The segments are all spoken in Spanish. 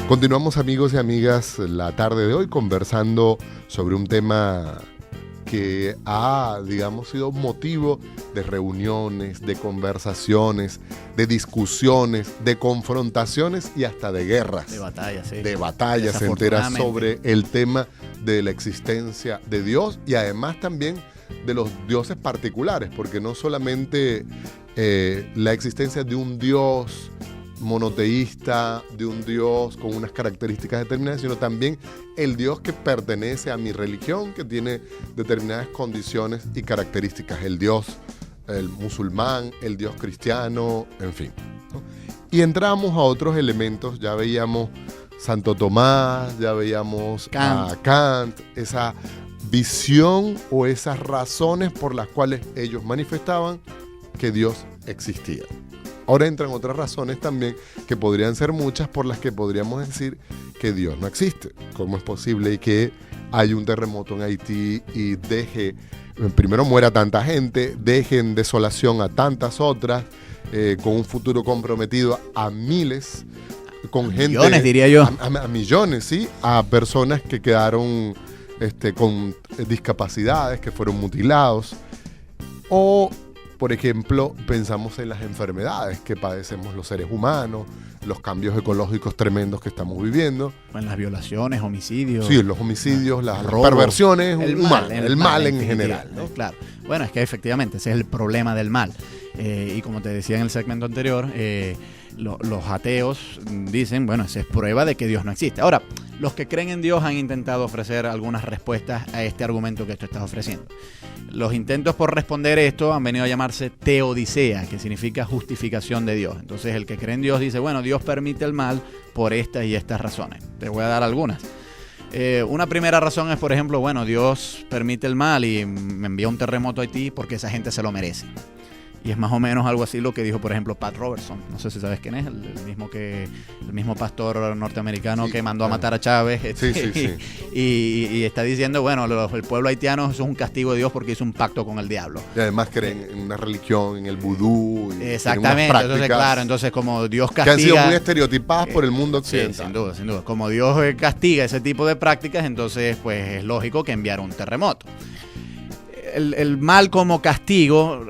Continuamos, amigos y amigas, la tarde de hoy conversando sobre un tema que ha, digamos, sido motivo de reuniones, de conversaciones, de discusiones, de confrontaciones y hasta de guerras. De batallas, sí. De batallas enteras sobre el tema de la existencia de Dios y además también de los dioses particulares, porque no solamente la existencia de un Dios monoteísta, de un Dios con unas características determinadas, sino también el Dios que pertenece a mi religión, que tiene determinadas condiciones y características, el Dios, el musulmán, el Dios cristiano, en fin, ¿no? Y entramos a otros elementos, ya veíamos Santo Tomás, ya veíamos a Kant, esa visión o esas razones por las cuales ellos manifestaban que Dios existía. Ahora entran otras razones también, que podrían ser muchas, por las que podríamos decir que Dios no existe. ¿Cómo es posible que haya un terremoto en Haití y primero muera tanta gente, deje en desolación a tantas otras, con un futuro comprometido a miles, con gente... Millones, diría yo. A millones, sí, a personas que quedaron con discapacidades, que fueron mutilados, o... Por ejemplo, pensamos en las enfermedades que padecemos los seres humanos, los cambios ecológicos tremendos que estamos viviendo. En las violaciones, homicidios. Sí, los homicidios, las perversiones, el mal en general, ¿no? Claro. Bueno, es que efectivamente ese es el problema del mal. Y como te decía en el segmento anterior, los ateos dicen, bueno, esa es prueba de que Dios no existe. Ahora, los que creen en Dios han intentado ofrecer algunas respuestas a este argumento que tú estás ofreciendo. Los intentos por responder esto han venido a llamarse teodicea, que significa justificación de Dios. Entonces el que cree en Dios dice, bueno, Dios permite el mal por estas y estas razones. Te voy a dar algunas. Una primera razón es, por ejemplo, bueno, Dios permite el mal y me envía un terremoto a Haití porque esa gente se lo merece. Y es más o menos algo así lo que dijo, por ejemplo, Pat Robertson. No sé si sabes quién es, el mismo pastor norteamericano, sí, que mandó a matar a Chávez. Sí. Y está diciendo, bueno, el pueblo haitiano es un castigo de Dios porque hizo un pacto con el diablo. Y además creen en una religión, en el vudú. Exactamente. Entonces como Dios castiga... Que han sido muy estereotipadas por el mundo occidental. Sí, sin duda. Como Dios castiga ese tipo de prácticas, entonces pues es lógico que enviara un terremoto. El mal como castigo...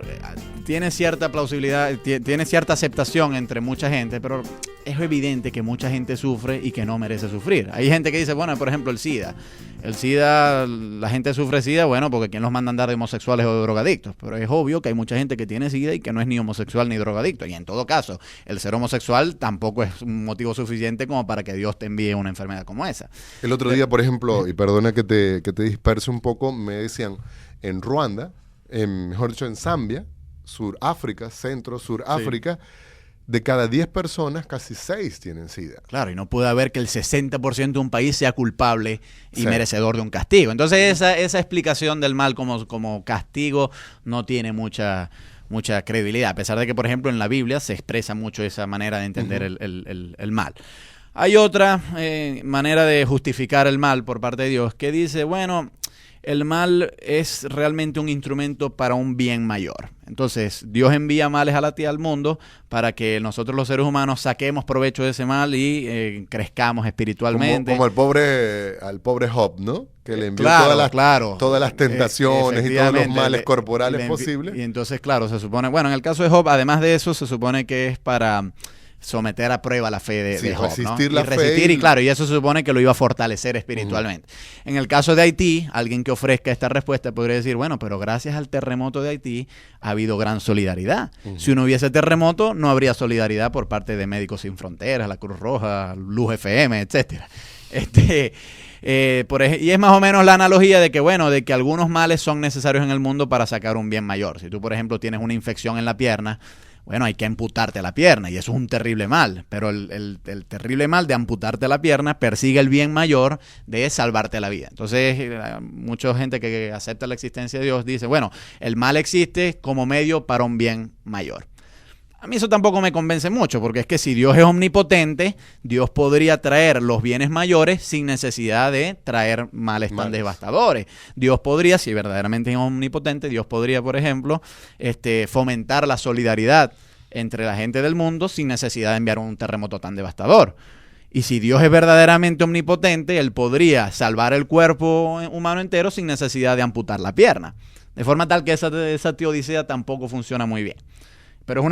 tiene cierta plausibilidad, tiene cierta aceptación entre mucha gente, pero es evidente que mucha gente sufre y que no merece sufrir. Hay gente que dice, bueno, por ejemplo, el SIDA. El SIDA, la gente sufre SIDA, bueno, porque ¿quién los manda a andar de homosexuales o de drogadictos? Pero es obvio que hay mucha gente que tiene SIDA y que no es ni homosexual ni drogadicto. Y en todo caso, el ser homosexual tampoco es un motivo suficiente como para que Dios te envíe una enfermedad como esa. El otro día, por ejemplo, y perdona que te disperse un poco, me decían, en Ruanda, mejor dicho, en Zambia, Suráfrica, Suráfrica, de cada 10 personas, casi 6 tienen SIDA. Claro, y no puede haber que el 60% de un país sea culpable y merecedor de un castigo. Entonces, esa explicación del mal como castigo no tiene mucha credibilidad, a pesar de que, por ejemplo, en la Biblia se expresa mucho esa manera de entender el mal. Hay otra manera de justificar el mal por parte de Dios que dice, bueno, el mal es realmente un instrumento para un bien mayor. Entonces, Dios envía males al mundo para que nosotros los seres humanos saquemos provecho de ese mal y crezcamos espiritualmente. Como al pobre Job, ¿no? Que le envió todas las tentaciones y todos los males corporales posibles. Y entonces, claro, se supone, bueno, en el caso de Job, además de eso, se supone que es para someter a prueba la fe de Job, resistir, ¿no? La fe y claro, y eso se supone que lo iba a fortalecer espiritualmente. En el caso de Haití, alguien que ofrezca esta respuesta podría decir, bueno, pero gracias al terremoto de Haití ha habido gran solidaridad. Si no hubiese terremoto, no habría solidaridad por parte de Médicos Sin Fronteras, la Cruz Roja, Luz FM, etcétera. Y es más o menos la analogía de que, bueno, de que algunos males son necesarios en el mundo para sacar un bien mayor. Si tú, por ejemplo, tienes una infección en la pierna, bueno, hay que amputarte la pierna y eso es un terrible mal, pero el terrible mal de amputarte la pierna persigue el bien mayor de salvarte la vida. Entonces, mucha gente que acepta la existencia de Dios dice, bueno, el mal existe como medio para un bien mayor. A mí eso tampoco me convence mucho, porque es que si Dios es omnipotente, Dios podría traer los bienes mayores sin necesidad de traer males tan devastadores. Dios podría, si verdaderamente es omnipotente, Dios podría, por ejemplo, fomentar la solidaridad entre la gente del mundo sin necesidad de enviar un terremoto tan devastador. Y si Dios es verdaderamente omnipotente, Él podría salvar el cuerpo humano entero sin necesidad de amputar la pierna. De forma tal que esa teodicea tampoco funciona muy bien.